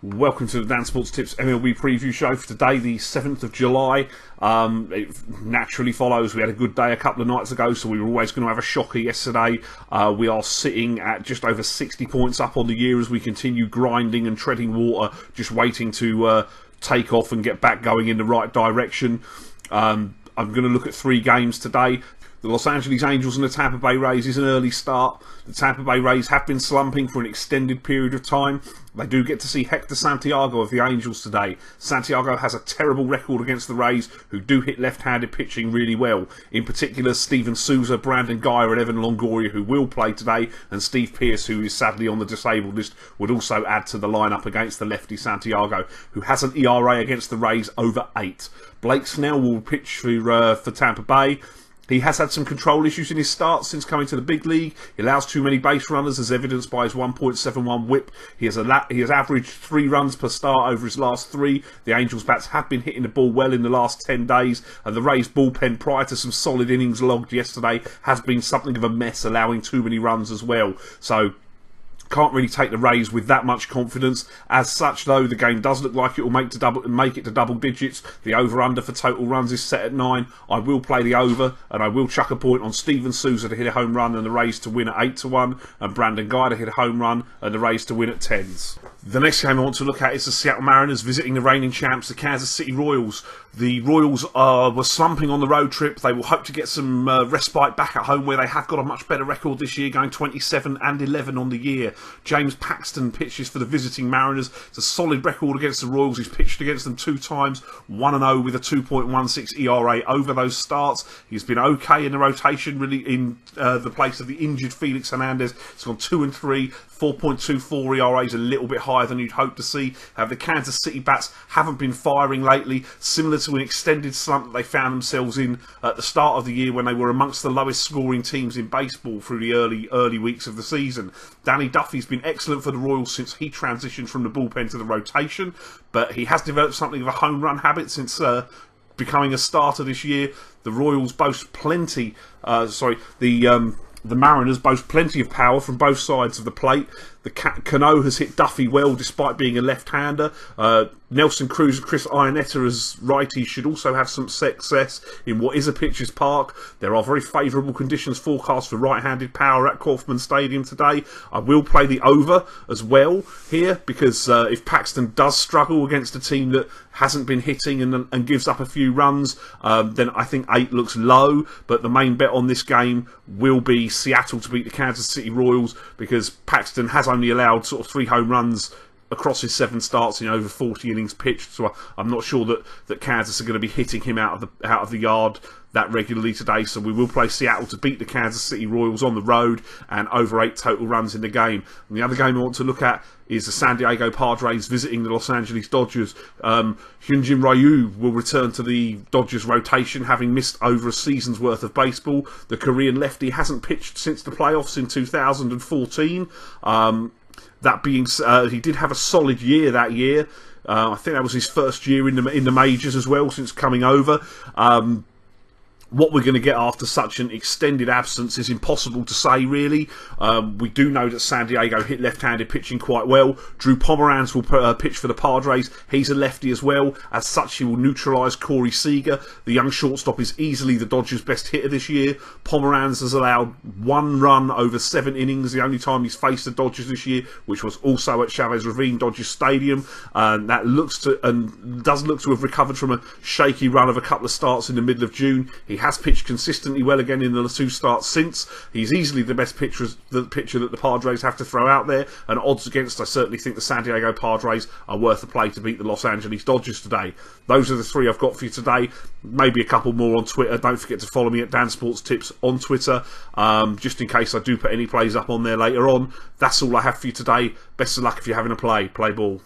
Welcome to the Dan Sports Tips MLB preview show for today, the 7th of July. It naturally follows. We had a good day a couple of nights ago, so we were always going to have a shocker yesterday. We are sitting at just over 60 points up on the year as we continue grinding and treading water, just waiting to take off and get back going in the right direction. I'm going to look at 3 games today. The Los Angeles Angels and the Tampa Bay Rays is an early start. The Tampa Bay Rays have been slumping for an extended period of time. They do get to see Hector Santiago of the Angels today. Santiago has a terrible record against the Rays, who do hit left-handed pitching really well. In particular, Steven Souza, Brandon Guyer and Evan Longoria, who will play today, and Steve Pearce, who is sadly on the disabled list, would also add to the lineup against the lefty Santiago, who has an ERA against the Rays over 8. Blake Snell will pitch for Tampa Bay. He has had some control issues in his starts since coming to the big league. He allows too many base runners, as evidenced by his 1.71 whip. He has averaged 3 runs per start over his last 3. The Angels bats have been hitting the ball well in the last 10 days, and the Rays bullpen, prior to some solid innings logged yesterday, has been something of a mess, allowing too many runs as well. So can't really take the Rays with that much confidence. As such, though, the game does look like it will make it to double digits. The over-under for total runs is set at 9. I will play the over, and I will chuck a point on Steven Souza to hit a home run and the Rays to win at 8-1, and Brandon Guyer to hit a home run and the Rays to win at 10s. The next game I want to look at is the Seattle Mariners visiting the reigning champs, the Kansas City Royals. The Royals were slumping on the road trip. They will hope to get some respite back at home, where they have got a much better record this year, going 27-11 on the year. James Paxton pitches for the visiting Mariners. It's a solid record against the Royals. He's pitched against them 2 times, 1-0 with a 2.16 ERA over those starts. He's been okay in the rotation, really, in the place of the injured Felix Hernandez. He's gone 2-3, 4.24 ERA is a little bit higher than you'd hope to see. The Kansas City bats haven't been firing lately, similar to an extended slump that they found themselves in at the start of the year, when they were amongst the lowest scoring teams in baseball through the early weeks of the season. Danny Duffy's been excellent for the Royals since he transitioned from the bullpen to the rotation, but he has developed something of a home run habit since becoming a starter this year. The Royals boast plenty, the Mariners boast plenty of power from both sides of the plate. The Cano has hit Duffy well despite being a left-hander. Nelson Cruz and Chris Iannetta as righties should also have some success in what is a pitcher's park. There are very favourable conditions forecast for right-handed power at Kauffman Stadium today. I will play the over as well here, because if Paxton does struggle against a team that hasn't been hitting and gives up a few runs, then I think 8 looks low. But the main bet on this game will be Seattle to beat the Kansas City Royals, because Paxton has only allowed sort of 3 home runs across his 7 starts in over 40 innings pitched, so I'm not sure that Kansas are going to be hitting him out of the yard that regularly today. So we will play Seattle to beat the Kansas City Royals on the road, and over 8 total runs in the game. And the other game I want to look at is the San Diego Padres visiting the Los Angeles Dodgers. Hyunjin Ryu will return to the Dodgers rotation, having missed over a season's worth of baseball. The Korean lefty hasn't pitched since the playoffs in 2014. That being, he did have a solid year that year. I think that was his first year in the majors as well since coming over. What we're going to get after such an extended absence is impossible to say, really. We do know that San Diego hit left-handed pitching quite well. Drew Pomeranz will pitch for the Padres. He's a lefty as well. As such, he will neutralise Corey Seager. The young shortstop is easily the Dodgers' best hitter this year. Pomeranz has allowed 1 run over 7 innings, the only time he's faced the Dodgers this year, which was also at Chavez Ravine Dodgers Stadium. That does look to have recovered from a shaky run of a couple of starts in the middle of June. He has pitched consistently well again in the 2 starts since. He's easily the best pitcher that the Padres have to throw out there, and odds against, I certainly think the San Diego Padres are worth a play to beat the Los Angeles Dodgers today. Those are the 3 I've got for you today. Maybe a couple more on Twitter. Don't forget to follow me at Dan Sports Tips on Twitter, just in case I do put any plays up on there later on. That's all I have for you today. Best of luck if you're having a play. Play ball.